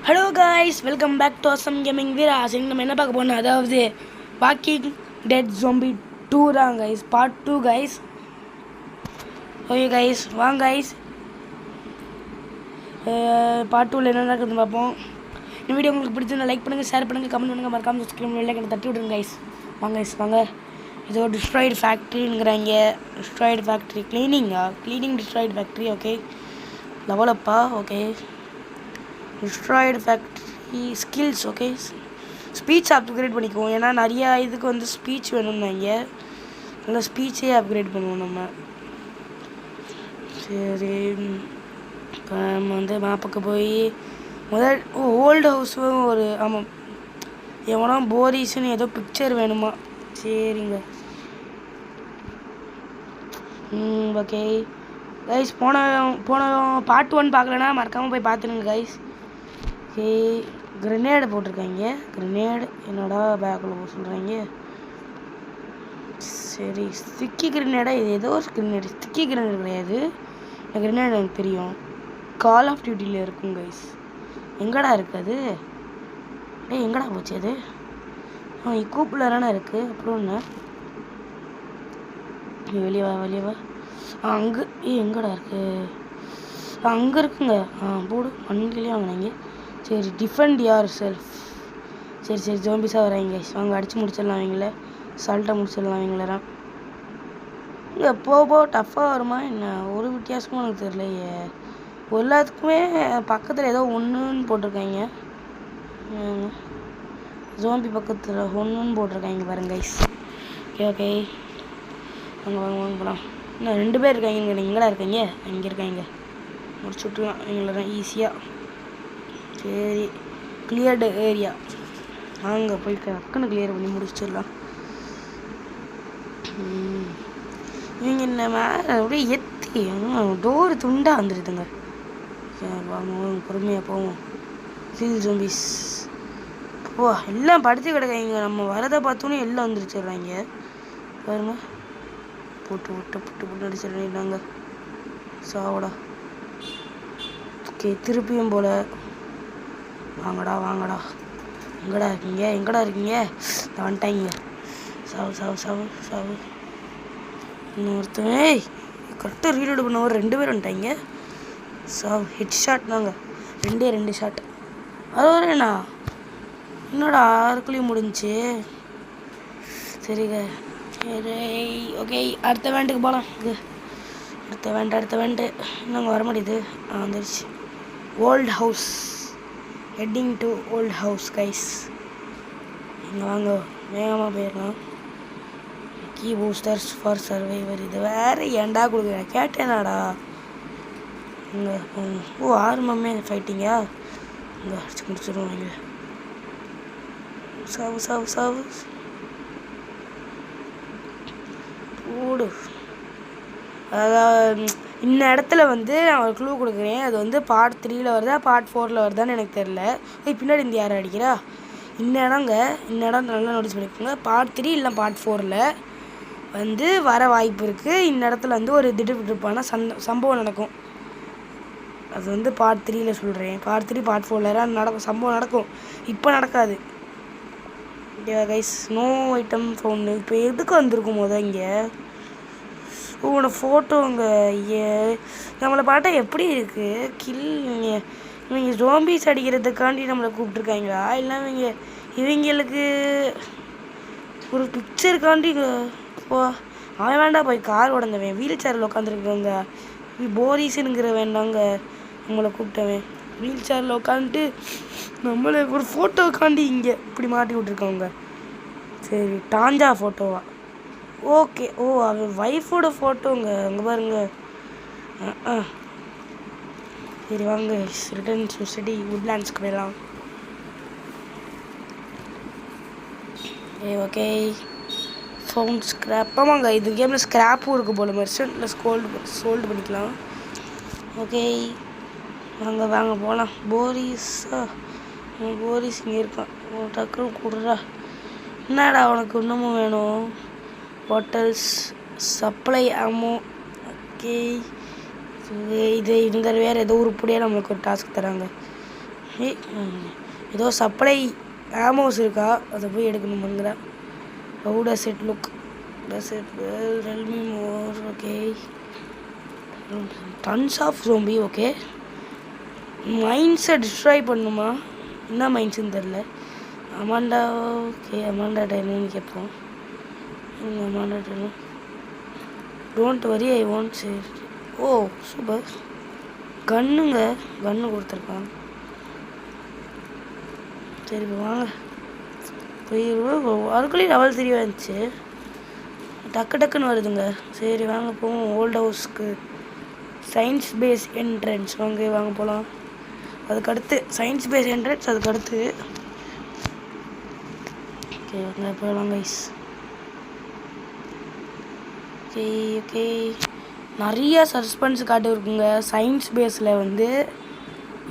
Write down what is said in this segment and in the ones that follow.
Hello guys, welcome back to awesome gaming வீராஸ். நம்ம என்ன பார்க்க போனோம், அதாவது வாக்கிங் டெட் ஜோம்பி 2 தான் guys, part 2 guys. Okay guys, வாங்க கைஸ், பார்ட் 2வில் என்ன நடக்குதுன்னு பார்ப்போம். இந்த வீடியோ உங்களுக்கு பிடிச்சிருந்தா லைக் பண்ணுங்கள், ஷேர் பண்ணுங்கள், கமெண்ட் பண்ணுங்கள், மறக்காமல் சப்ஸ்கிரைப் பண்ணி தட்டி விட்ருங்க கைஸ். வாங்க கைஸ், வாங்க. இது ஒரு டிஸ்ட்ராய்டு ஃபேக்ட்ரிங்கிறாங்க. Destroyed factory cleaning destroyed factory. Okay, லெவலப்பா. Okay, destroyed factory skills. Okay, speech upgrade பண்ணிக்குவோம். ஏன்னா நிறையா இதுக்கு வந்து ஸ்பீச் வேணும்னாங்க. நல்லா ஸ்பீச்சே அப்கிரேட் பண்ணுவோம் நம்ம. சரி, இப்போ நம்ம வந்து மேப்புக்கு போய் முதல் ஓல்டு ஹவுஸும் ஒரு ஆமாம் எவனோ போரிஸ்ன்னு ஏதோ பிக்சர் வேணுமா. சரிங்க. ஓகே கைஸ், போன பார்ட் 1 பார்க்கலன்னா மறக்காமல் போய் பார்த்துருங்க கைஸ். ஓகே, கிரனேடு போட்டிருக்காங்க. கிரனேடு என்னடா பேக்கில் போக சொல்கிறாங்க. சரி, ஸ்டிக்கி கிரனேடா? இது ஏதோ ஒரு கிரனேடு. ஸ்டிக்கி கிரனேடு கிடையாது. இந்த கிரனேடு எனக்கு தெரியும், கால் ஆஃப் டியூட்டியில் இருக்கும் கைஸ். எங்கடா இருக்குது அது? எங்கடா போச்சு அது? கூப்பில் தானே இருக்குது. அப்புறம் என்ன, வெளியே வா. அங்கே எங்கடா இருக்குது? அங்கே இருக்குங்க. போடு, வண்டிலேயே வாங்கினாங்க. சரி, டிஃபெண்ட் யுவர் செல்ஃப். சரி, ஜோம்பிஸாக வராங்க. அவங்க அடித்து முடிச்சிடலாம். அவங்கள சால்ட்டாக முடிச்சிடலாம். அவங்கள இங்கே போக டஃப்பாக வருமா என்ன? ஒரு வித்தியாசமும் எனக்கு தெரியலையே. எல்லாத்துக்குமே பக்கத்தில் ஏதோ ஒன்றுன்னு போட்டிருக்காங்க. ஜோம்பி பக்கத்தில் ஒன்றுன்னு போட்டிருக்காங்க பாருங்க கைஸ். ஓகே, வாங்க போகலாம். இன்னும் 2 பேர் இருக்காங்க. எங்கடா இருக்கீங்க? இங்கே இருக்காங்க. முடிச்சு விட்டுலாம் எங்களை ஈஸியாக. சரி, கிளியர்டு ஏரியா. அங்கே போய் டக்குன்னு கிளியர் பண்ணி முடிச்சிடலாம். இவங்க என்ன மேலே அப்படியே எத்தி டோரு துண்டாக வந்துடுதுங்க. வாங்க பொறுமையாக போவோம். ஃபீல் ஜோம்பிஸ் எல்லாம் படுத்து கிடக்காங்க. நம்ம வரதை பார்த்தோன்னே எல்லாம் வந்துருச்சிடுறாங்க பாருங்க. புட்டு அடிச்சிடுறாங்க. சாவடா. ஓகே, திருப்பியும் போல். வாங்கடா. எங்கடா இருக்கீங்க? வந்துட்டாங்க. சாவு. இன்னொருத்தன் கரெக்டாக ரீலோடு பண்ண ஒரு 2 பேர் வந்துட்டாங்க. சாவு. ஹெட் ஷாட் தாங்க. 2 ஷாட். அது வரேண்ணா என்னடா அதுக்குள்ளேயும் முடிஞ்சிச்சு. சரிங்க. சரி, ஓகே, அடுத்த வேண்டுக்கு போகலாம். அடுத்த வேண்டு இன்னும் வர மாட்டேது. வந்துடுச்சு. Old house. Heading to old house guys. இங்கே வாங்க, வேகமாக போயிடலாம். Key boosters for survivor. இது வேறு ஏன்டா கொடுக்குறேன்? கேட்டேனாடா. இங்கே 6 ஃபைட்டிங்கா? இங்கே அடிச்சு முடிச்சிடுவோம். இங்கே சாவு ஓடு. அதாவது இந்த இடத்துல வந்து நான் ஒரு க்ளூ கொடுக்குறேன். அது வந்து பார்ட் 3ல் வருதா பார்ட் 4ல் வருதான்னு எனக்கு தெரில. பின்னாடி இந்த யாரை அடிக்கிறா? இந்த இடம் நல்லா நோட்டீஸ் பண்ணிக்கோங்க. பார்ட் 3 இல்லை பார்ட் 4ல் வந்து வர வாய்ப்பு இருக்குது. இந்த இடத்துல வந்து ஒரு திடுப்பான சம்பவம் நடக்கும். அது வந்து பார்ட் 3ல் சொல்கிறேன். பார்ட் 3 பார்ட் 4ல் சம்பவம் நடக்கும். இப்போ நடக்காது. Guys, no item phone. இப்போ எதுக்கு வந்திருக்கும் இங்கே? உங்களோட ஃபோட்டோங்க. நம்மளை பார்த்தா எப்படி இருக்குது? இவங்க ஜோம்பிஸ் அடிக்கிறதுக்காண்டி நம்மளை கூப்பிட்ருக்காங்களா? இல்லை இவங்களுக்கு ஒரு பிக்சருக்காண்டி? அவன் வேண்டாம், போய் கார் உடந்தவன் வீல் சேரில் உட்காந்துருக்குறவங்க போரிஸுங்கிற வேண்டாங்க நம்மளை கூப்பிட்டவன். வீல் சேரில் உட்காந்துட்டு நம்மளை ஒரு ஃபோட்டோக்காண்டி இங்கே இப்படி மாட்டி விட்ருக்கவங்க. சரி, டாஞ்சா ஃபோட்டோவா? ஓகே. அவன் ஒய்ஃபோட ஃபோட்டோங்க. அங்கே பாருங்க. சரி வாங்க, ரிட்டர்ன் சொசைட்டி உட்லேண்ட்ஸ்க்கு போயிடலாம். Okay, found scrap. ஆமாங்க, இது கேமில் ஸ்க்ராப்பும் இருக்குது போல். மெர்சன்ட்டில் சோல்டு பண்ணிக்கலாம். ஓகே, வாங்க போகலாம். போரிஸ் இங்கே இருக்கான். டக்குன்னு கொடுறா. என்னடா உனக்கு இன்னமும் வேணும்? Bottles, supply ஆமோ. ஓகே, இது இந்த வேறு ஏதோ உருப்படியாக நம்மளுக்கு ஒரு டாஸ்க் தராங்க. ஏய் ஏதோ சப்ளை ஆமோஸ் இருக்கா, அதை போய் எடுக்கணுமாங்கிற. How does it look, does it well tell me more. Okay tons of zombie. Okay மைண்ட்ஸை டிஸ்ட்ராய் பண்ணுமா, என்ன மைண்ட்ஸுன்னு தெரில. அமாண்டா. ஓகே அமாண்டாட்ட என்னன்னு கேட்போம். அமாண்டாட்ட don't worry I want say. O super, கன்னுங்க, கன்று கொடுத்துருக்கான். சரி இப்போ வாங்க போய் அதுக்குள்ளேயும் லெவல் 3 வந்துச்சு, டக்கு டக்குன்னு வருதுங்க. சரி வாங்க போவோம் ஓல்ட் ஹவுஸ்க்கு. சயின்ஸ் பேஸ் என்ட்ரன்ஸ் வாங்க போகலாம். அதுக்கடுத்து சயின்ஸ் பேஸ் என்ட்ரன்ஸ், அதுக்கடுத்து ஓகே வாங்க போகலாம் கைஸ். ஓகே ஓகே நிறையா சஸ்பென்ஸ் காட்டு இருக்குங்க சயின்ஸ் பேஸில் வந்து.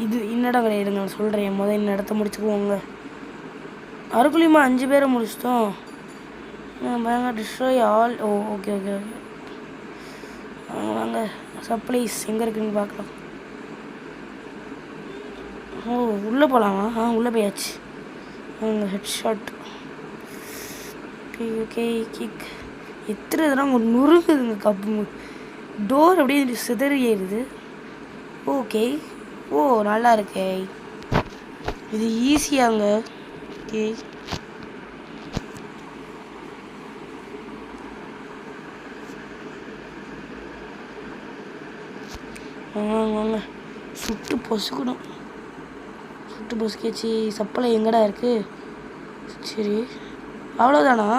இது இன்னடம் கிடையாதுங்க, நான் சொல்கிறேன். முதல் இந்த இடத்த முடிச்சுக்குவோங்க. அதுக்குள்ளேயுமா 5 பேரை முடிச்சிட்டோம். வாங்க destroy all. Oh okay okay okay வாங்க சப்ளைஸ் எங்கே இருக்குன்னு பார்க்கலாம். ஓ உள்ளே போகலாமா? உள்ளே போயாச்சு. வாங்க head shot. Okay okay kick. எத்தனை இதெல்லாம் ஒரு நுறுக்குதுங்க கப்பு. டோர் அப்படியே சிதறி ஏறுது. ஓகே ஓ நல்லா இருக்கே, இது ஈஸியாங்க. ஓகே வாங்க சுட்டு பொசுக்கணும். சுட்டு பொசுக்கியாச்சு. சப்பளை எங்கடா இருக்கு? சரி அவ்வளோதானா?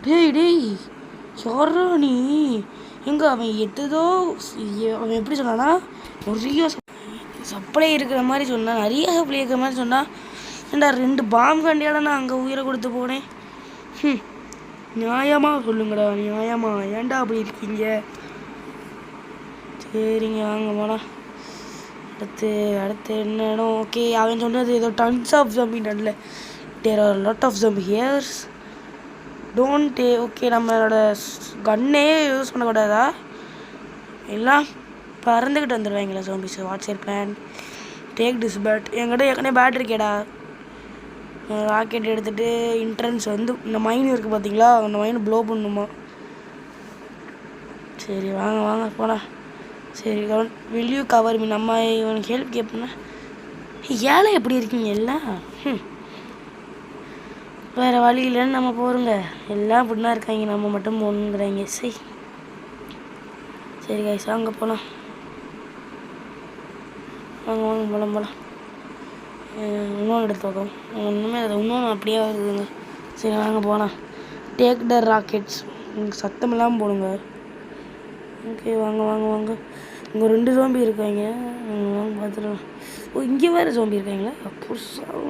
டேய் டேய் சொல்கிறா நீ எங்க? அவன் எட்டுதோ அவன் எப்படி சொன்னானா, நிறைய சப்ளை இருக்கிற மாதிரி சொன்னான், நிறைய சப்ளை இருக்கிற மாதிரி சொன்னான். ஏண்டா 2 பாம்பு கண்டியால நான் அங்கே உயிரை கொடுத்து போனேன். நியாயமாக சொல்லுங்கடா, நியாயமா ஏன்டா அப்படி இருக்கீங்க? சரிங்க வாங்க போலாம். அடுத்து என்ன இடம்? ஓகே அவன் சொன்னது ஏதோ டன்ஸ் ஆஃப் ஜம்பி நல்ல. There are lot of zombie here's don't. Okay நம்மளோட கன்னே யூஸ் பண்ணக்கூடாதா? எல்லாம் பறந்துக்கிட்டு வந்துடுவாங்களா zombies? What's your plan? Take this bat. என்கிட்ட ஏற்கனவே பேட் இருக்கேடா. ராக்கெட் எடுத்துகிட்டு இன்ட்ரன்ஸ் வந்து இந்த மைன் இருக்குது பார்த்தீங்களா, அந்த மைனை ப்ளோ பண்ணணுமா? சரி வாங்க வாங்க போகலாம். சரி வில் யூ கவர் மீ? நம்ம இவனுக்கு ஹெல்ப் கேட்போம்னா ஏழை எப்படி இருக்கீங்க எல்லாம்? வேறு வழி இல்லைன்னு நம்ம போகிறோங்க. எல்லாம் இப்படின்னா இருக்காங்க, நம்ம மட்டும் போகணுங்கிறாங்க. சரி கைஸ் வாங்க போகலாம். வாங்க போகலாம். இன்னொன்று எடுத்து வைக்கோம். ஒன்றுமே அது இன்னொன்று அப்படியே வருதுங்க. சரி வாங்க போகலாம். Take the rockets. சத்தம் இல்லாமல் போடுங்க. ஓகே வாங்க இங்கே 2 ஜோம்பி இருக்காங்க. வாங்க பார்த்துக்கலாம். ஓ இங்கே வேறு ஜோம்பி இருக்காங்களா? புதுசாக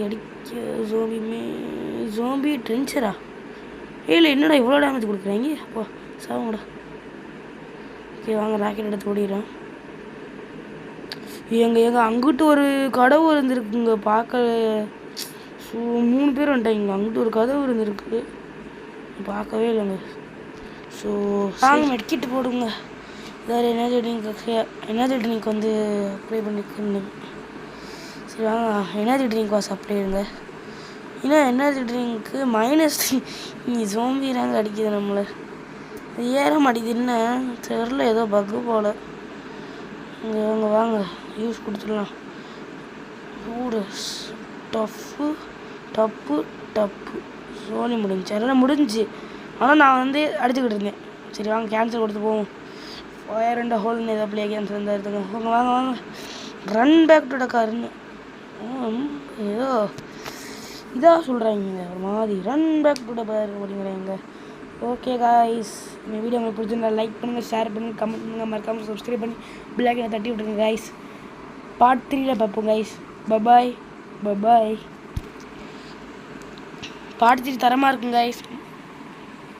அடிக்க ஜோம்பி ட்ரென்ச்சரா? இல்லை என்னடா இவ்வளோ டேமேஜ் கொடுக்குறாங்க? அப்போ சாவுங்கடா. ஓகே வாங்க ராக்கெட் எடுத்து ஓடிடுறோம். எங்கள் அங்கிட்டு ஒரு கதவு இருந்துருக்குங்க பார்க்க. ஸோ 3 பேர் வந்துட்டாங்க. அங்கிட்டு ஒரு கதவு இருந்துருக்கு, பார்க்கவே இல்லைங்க. ஸோ வாங்க மெட்கிட்டு போடுங்க. வேறு எனர்ஜி ட்ரிங்க் வந்து அப்ளை பண்ணிக்கணும். சரி வாங்க எனர்ஜி ட்ரிங்க் வாஸ் அப்ளை இருங்க. ஏன்னா எனர்ஜி ட்ரிங்க்கு -3 ஜோம்பி ரேங்க் அடிக்குது நம்மளை. ஏற மாட்டேங்குது என்ன தெரில, ஏதோ பக்கு போல். இங்கே வாங்க யூஸ் கொடுத்துடலாம். டப்பு சோனி முடிஞ்சு எல்லாம் முடிஞ்சு. ஆனால் நான் வந்து அடிச்சுக்கிட்டு இருந்தேன். சரி வாங்க கேன்சல் கொடுத்து போவோம். ஃபயர் அண்ட் ஹோல்னு ஏதோ பிளே கேன்சல் இருந்தால் எடுத்துக்கோங்க. வாங்க ரன் பேக் டு த கார்னு ஏதோ இதாக சொல்கிறாங்க ஒரு மாதிரி. Run back to the car அப்படிங்கிறாங்க. ஓகே காய்ஸ், இந்த வீடியோ உங்களுக்கு பிடிச்சிருந்தா லைக் பண்ணுங்கள், ஷேர் பண்ணுங்கள், கமெண்ட் பண்ணுங்கள், மறக்காமல் சப்ஸ்கிரைப் பண்ணி பெல் ஐகானை தட்டி விட்டுருங்க காய்ஸ். பார்ட் 3ல் பார்ப்போம் காய்ஸ். பபாய். பார்ட் 3 தரமாக இருக்குங்க காய்ஸ்.